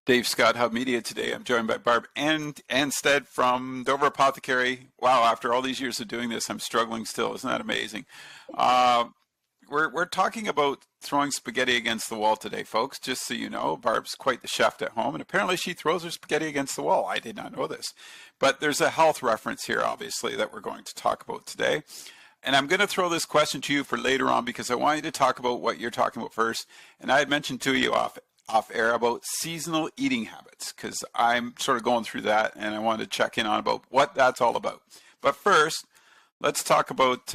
Dave Scott, Hub Media today. I'm joined by Barb and Anstead from Dover Apothecary. Wow, after all these years of doing this, I'm struggling still. Isn't that amazing? We're talking about throwing spaghetti against the wall today, folks. Just so you know, Barb's quite the chef at home, and apparently she throws her spaghetti against the wall. I did not know this. But there's a health reference here, obviously, that we're going to talk about today. And I'm going to throw this question to you for later on because I want you to talk about what you're talking about first. And I had mentioned to you off air about seasonal eating habits because I'm sort of going through that and I wanted to check in on about what that's all about. But first, let's talk about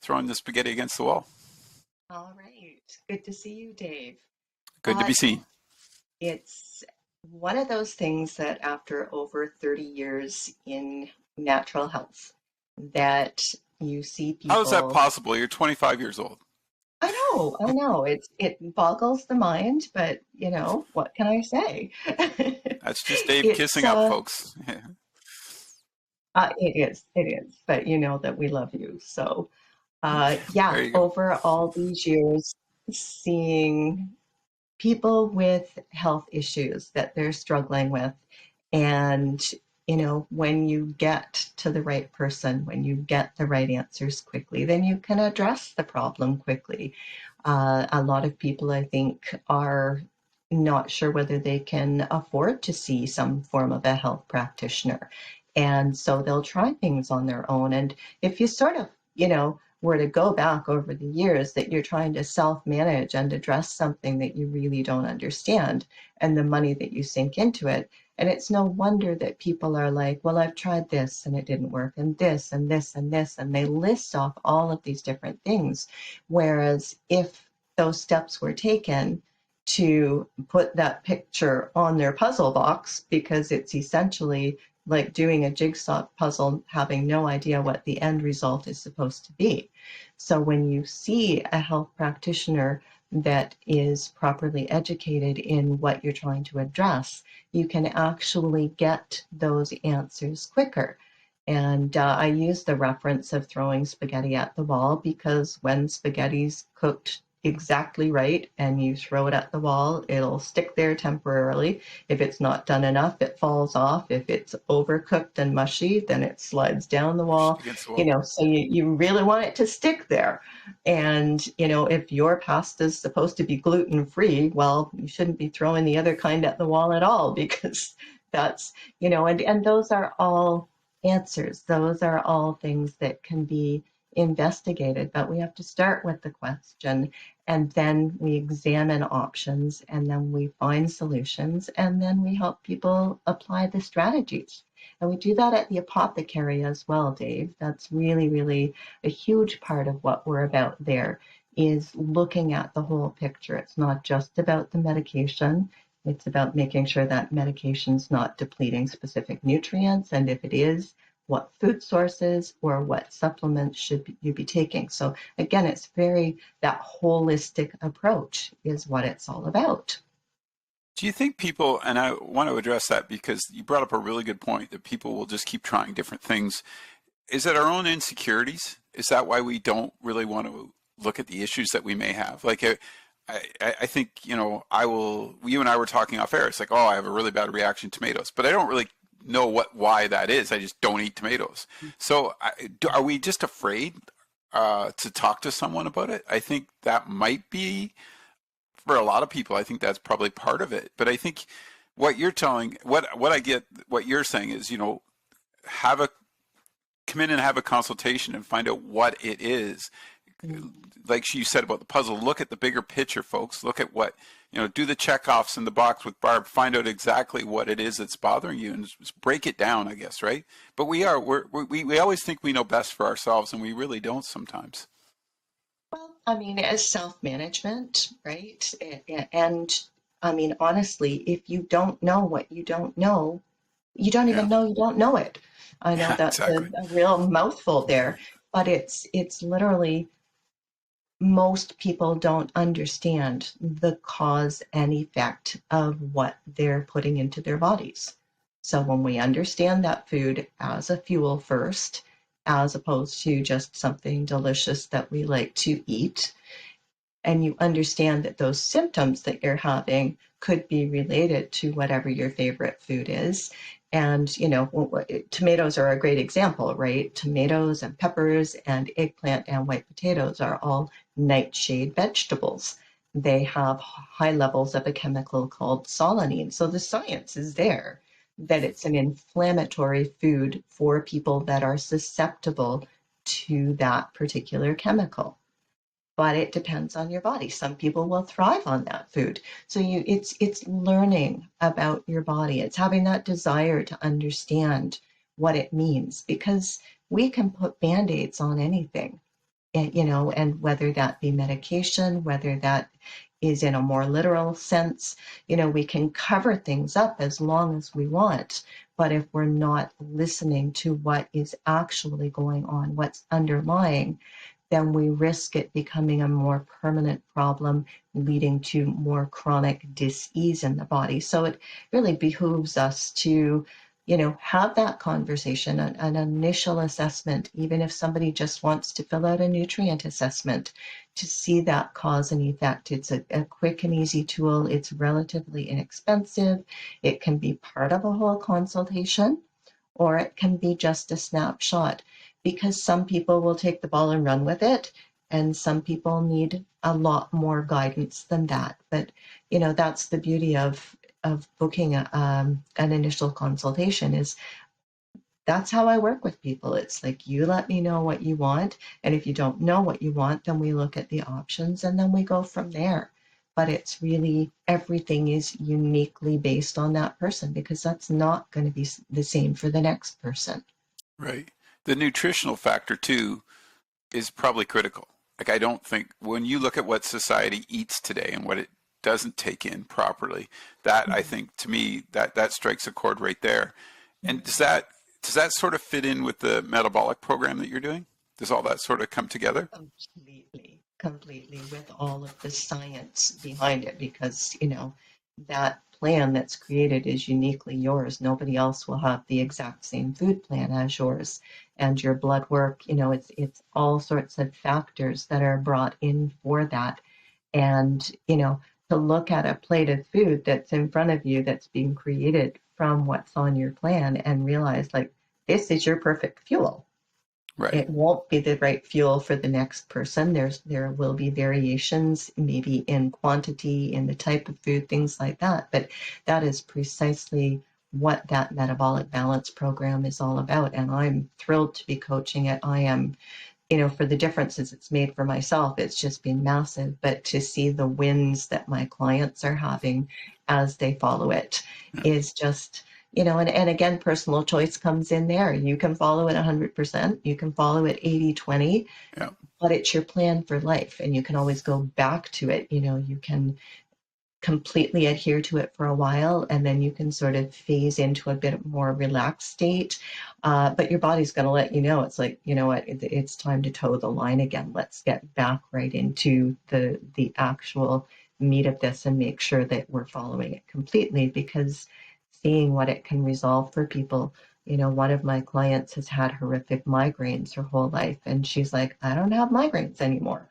throwing the spaghetti against the wall. All right. Good to see you, Dave. Good to be seen. It's one of those things that after over 30 years in natural health that you see people... How is that possible? You're 25 years old. I know. It boggles the mind, but you know, what can I say? That's just Dave kissing up, folks. It is. But you know that we love you. So, over all these years, seeing people with health issues that they're struggling with, and you know, when you get to the right person, when you get the right answers quickly, then you can address the problem quickly. A lot of people, I think, are not sure whether they can afford to see some form of a health practitioner. And so they'll try things on their own. And if you sort of, you know, were to go back over the years that you're trying to self-manage and address something that you really don't understand and the money that you sink into it. And it's no wonder that people are like, well, I've tried this and it didn't work, and this and this and this, and they list off all of these different things. Whereas if those steps were taken to put that picture on their puzzle box, because it's essentially like doing a jigsaw puzzle, having no idea what the end result is supposed to be. So when you see a health practitioner that is properly educated in what you're trying to address, you can actually get those answers quicker. And I use the reference of throwing spaghetti at the wall because when spaghetti's cooked exactly right and you throw it at the wall, it'll stick there temporarily. If it's not done enough, it falls off. If it's overcooked and mushy, then it slides down the wall. You know, so you really want it to stick there. And, you know, if your pasta is supposed to be gluten-free, well, you shouldn't be throwing the other kind at the wall at all because that's, you know, and those are all answers. Those are all things that can be investigated, but we have to start with the question, and then we examine options, and then we find solutions, and then we help people apply the strategies. And we do that at the apothecary as well, Dave. That's really, really a huge part of what we're about there, is looking at the whole picture. It's not just about the medication. It's about making sure that medication's not depleting specific nutrients, and if it is, what food sources or what supplements should you be taking. So again, it's that holistic approach is what it's all about. Do you think people, and I want to address that because you brought up a really good point, that people will just keep trying different things. Is it our own insecurities? Is that why we don't really want to look at the issues that we may have? Like, I think, you know, you and I were talking off air. It's like, oh, I have a really bad reaction to tomatoes, but I don't really know why that is. I just don't eat tomatoes. So are we just afraid to talk to someone about it? I think that might be, for a lot of people, I think that's probably part of it. But I think what you're telling, what I get, what you're saying is, you know, come in and have a consultation and find out what it is. Like you said about the puzzle, look at the bigger picture, folks. Look at what, you know, do the checkoffs in the box with Barb, find out exactly what it is that's bothering you and just break it down, I guess, right? But we always think we know best for ourselves, and we really don't sometimes. Well, I mean, as self-management, right? And I mean, honestly, if you don't know what you don't know, you don't even know you don't know it. I know that's exactly a real mouthful there, but it's literally, most people don't understand the cause and effect of what they're putting into their bodies. So when we understand that food as a fuel first, as opposed to just something delicious that we like to eat, and you understand that those symptoms that you're having could be related to whatever your favorite food is. And, tomatoes are a great example, right? Tomatoes and peppers and eggplant and white potatoes are all nightshade vegetables. They have high levels of a chemical called solanine. So the science is there that it's an inflammatory food for people that are susceptible to that particular chemical. But it depends on your body. Some people will thrive on that food. So it's learning about your body. It's having that desire to understand what it means, because we can put band-aids on anything. And whether that be medication, whether that is in a more literal sense, we can cover things up as long as we want. But if we're not listening to what is actually going on, what's underlying, then we risk it becoming a more permanent problem, leading to more chronic dis-ease in the body. So it really behooves us to, have that conversation, an initial assessment, even if somebody just wants to fill out a nutrient assessment to see that cause and effect. It's a quick and easy tool. It's relatively inexpensive. It can be part of a whole consultation, or it can be just a snapshot, because some people will take the ball and run with it, and some people need a lot more guidance than that. But that's the beauty of booking an initial consultation. Is that's how I work with people. It's like, you let me know what you want, and if you don't know what you want, then we look at the options and then we go from there. But it's really, everything is uniquely based on that person, because that's not going to be the same for the next person. Right. The nutritional factor too is probably critical. Like, I don't think, when you look at what society eats today and what it doesn't take in properly, that, I think, to me, that strikes a chord right there. And does that sort of fit in with the metabolic program that you're doing? Does all that sort of come together? Completely, with all of the science behind it, because, that plan that's created is uniquely yours. Nobody else will have the exact same food plan as yours. And your blood work, it's all sorts of factors that are brought in for that. And, to look at a plate of food that's in front of you that's being created from what's on your plan and realize, like, this is your perfect fuel. Right. It won't be the right fuel for the next person. There will be variations, maybe in quantity, in the type of food, things like that. But that is precisely what that metabolic balance program is all about. And I'm thrilled to be coaching it. I am, for the differences it's made for myself, it's just been massive. But to see the wins that my clients are having as they follow it Yeah. is just, and again, personal choice comes in there. You can follow it 100%, you can follow it 80-20, Yeah. but it's your plan for life, and you can always go back to it. You can completely adhere to it for a while, and then you can sort of phase into a bit more relaxed state. But your body's going to let you know. It's like, you know what, it's time to toe the line again. Let's get back right into the actual meat of this and make sure that we're following it completely, because seeing what it can resolve for people. One of my clients has had horrific migraines her whole life, and she's like, I don't have migraines anymore.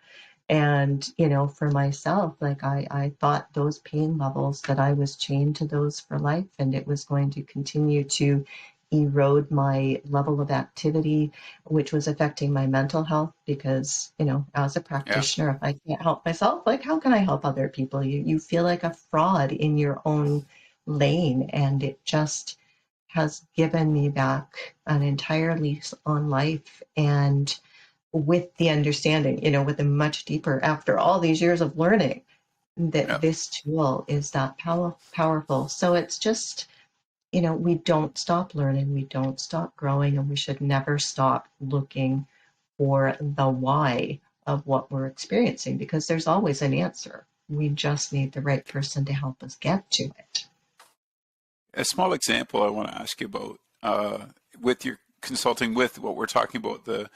And, for myself, like, I thought those pain levels, that I was chained to those for life, and it was going to continue to erode my level of activity, which was affecting my mental health. Because, as a Yeah. practitioner, if I can't help myself, like, how can I help other people? You feel like a fraud in your own lane, and it just has given me back an entire lease on life. And with the understanding, with a much deeper, after all these years of learning, that Yeah. this tool is that powerful. So it's just, we don't stop learning, we don't stop growing, and we should never stop looking for the why of what we're experiencing, because there's always an answer. We just need the right person to help us get to it. A small example I want to ask you about, with your consulting with what we're talking about, the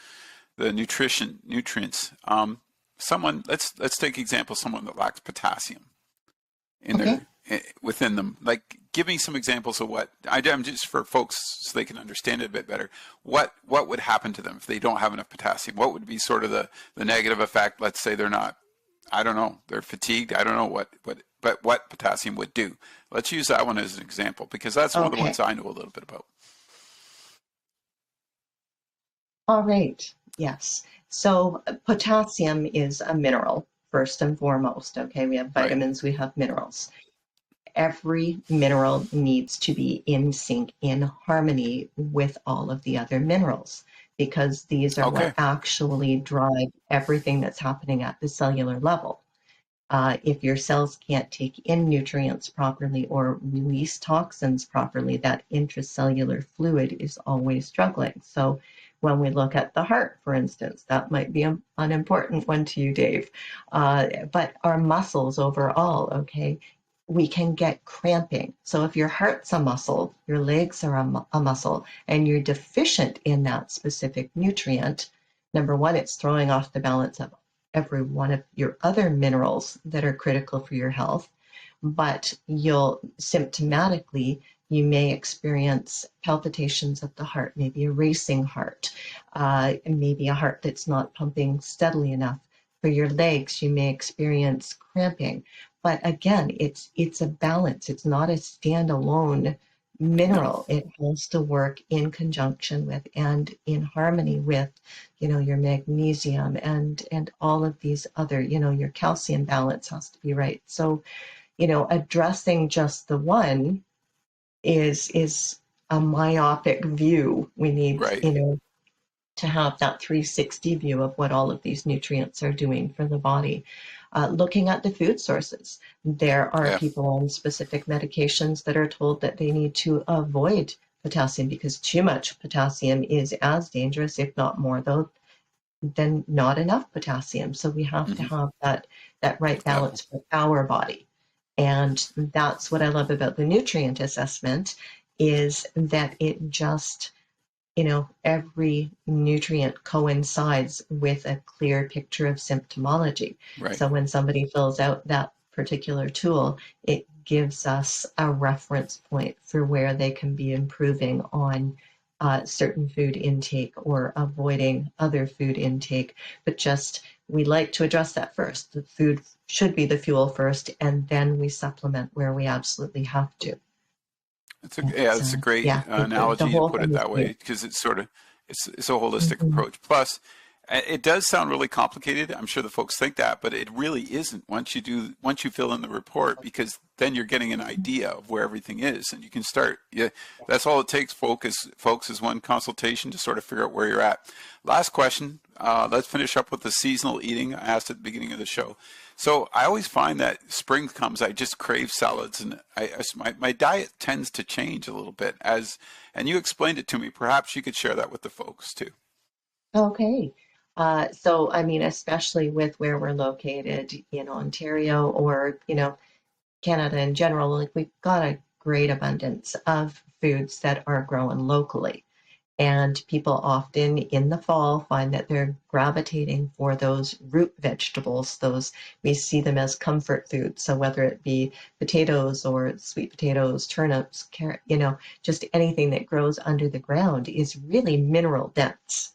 nutrients. Someone, let's take example, someone that lacks potassium in Okay. their within them. Like, give me some examples of what I'm just, for folks, so they can understand it a bit better. What would happen to them if they don't have enough potassium? What would be sort of the negative effect? Let's say they're not I don't know, they're fatigued. I don't know but what potassium would do. Let's use that one as an example because that's one of the Okay. ones I know a little bit about. All right. Yes. So potassium is a mineral, first and foremost. Okay. We have Right. vitamins, we have minerals. Every mineral needs to be in sync, in harmony with all of the other minerals, because these are what Okay. actually drive everything that's happening at the cellular level. If your cells can't take in nutrients properly or release toxins properly, that intracellular fluid is always struggling. So, when we look at the heart, for instance, that might be an unimportant one to you, Dave. But our muscles overall, okay, we can get cramping. So, if your heart's a muscle, your legs are a muscle, and you're deficient in that specific nutrient, number one, it's throwing off the balance of every one of your other minerals that are critical for your health, but you'll symptomatically, you may experience palpitations of the heart, maybe a racing heart, and maybe a heart that's not pumping steadily enough. For your legs, you may experience cramping. But again, it's a balance. It's not a standalone No. mineral. It has to work in conjunction with and in harmony with, your magnesium and all of these other, your calcium balance has to be right. So, addressing just the one is a myopic view. We need, Right. to have that 360 view of what all of these nutrients are doing for the body. Looking at the food sources, there are Yeah. people on specific medications that are told that they need to avoid potassium because too much potassium is as dangerous, if not more, though, than not enough potassium. So we have to Hmm. have that right Yeah. balance for our body. And that's what I love about the nutrient assessment is that it just, every nutrient coincides with a clear picture of symptomology. Right. So when somebody fills out that particular tool, it gives us a reference point for where they can be improving on certain food intake or avoiding other food intake. But just we like to address that first. The food should be the fuel first, and then we supplement where we absolutely have to. It's a great Yeah, the analogy to whole put it thing is that way great. because it's a holistic Mhm. approach. Plus, it does sound really complicated. I'm sure the folks think that, but it really isn't once you fill in the report because then you're getting an idea of where everything is and you can start. Yeah, that's all it takes, folks, is one consultation to sort of figure out where you're at. Last question. Let's finish up with the seasonal eating I asked at the beginning of the show. So I always find that spring comes, I just crave salads, and my diet tends to change a little bit and you explained it to me. Perhaps you could share that with the folks too. Okay. So, I mean, especially with where we're located in Ontario or, Canada in general, like we've got a great abundance of foods that are grown locally. And people often in the fall find that they're gravitating for those root vegetables. Those we see them as comfort foods. So whether it be potatoes or sweet potatoes, turnips, carrot, just anything that grows under the ground is really mineral dense.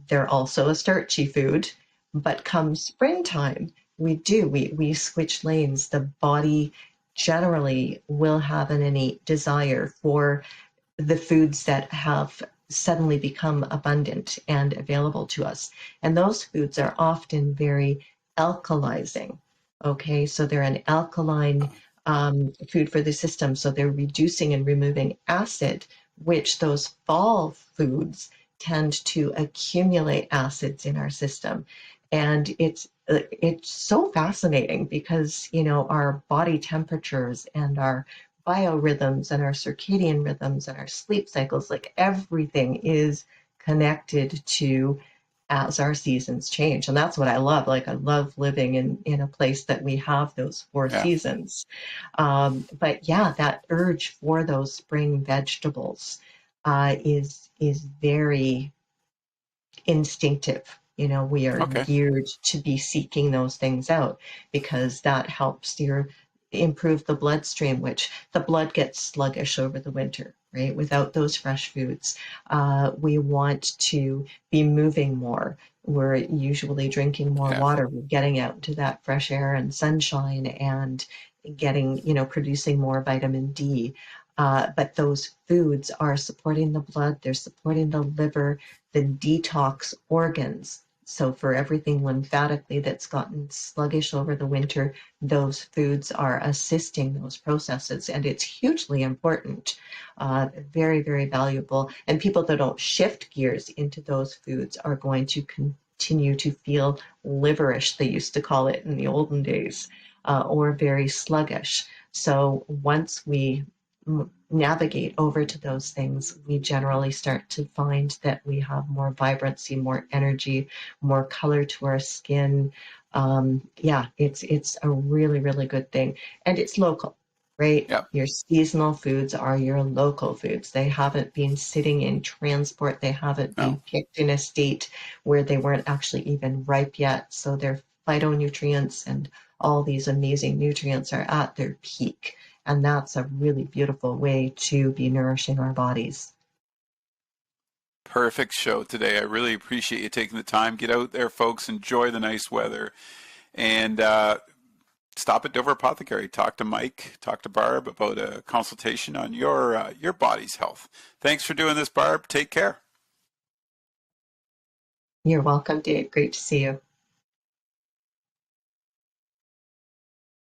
They're also a starchy food, but come springtime, we switch lanes. The body generally will have an innate desire for the foods that have suddenly become abundant and available to us. And those foods are often very alkalizing. Okay, so they're an alkaline food for the system. So they're reducing and removing acid, which those fall foods tend to accumulate acids in our system. And it's so fascinating because our body temperatures and our biorhythms and our circadian rhythms and our sleep cycles, like everything is connected to as our seasons change. And that's what I love. Like I love living in a place that we have those four Yeah. seasons. But yeah, that urge for those spring vegetables is very instinctive. We are Okay. geared to be seeking those things out because that helps your improve the bloodstream, which the blood gets sluggish over the winter. right? Without those fresh foods. We want to be moving more. We're usually drinking more Yeah. water. We're getting out into that fresh air and sunshine and getting, producing more vitamin D. But those foods are supporting the blood, they're supporting the liver, the detox organs. So, for everything lymphatically that's gotten sluggish over the winter, those foods are assisting those processes, and it's hugely important, very, very valuable. And people that don't shift gears into those foods are going to continue to feel liverish, they used to call it in the olden days, or very sluggish. So, once we navigate over to those things, we generally start to find that we have more vibrancy, more energy, more color to our skin. Yeah, it's a really, really good thing. And it's local, right? Yeah. Your seasonal foods are your local foods. They haven't been sitting in transport. They haven't No. been picked in a state where they weren't actually even ripe yet. So their phytonutrients and all these amazing nutrients are at their peak. And that's a really beautiful way to be nourishing our bodies. Perfect show today. I really appreciate you taking the time. Get out there, folks. Enjoy the nice weather. And stop at Dover Apothecary. Talk to Mike, talk to Barb about a consultation on your body's health. Thanks for doing this, Barb. Take care. You're welcome, Dave. Great to see you.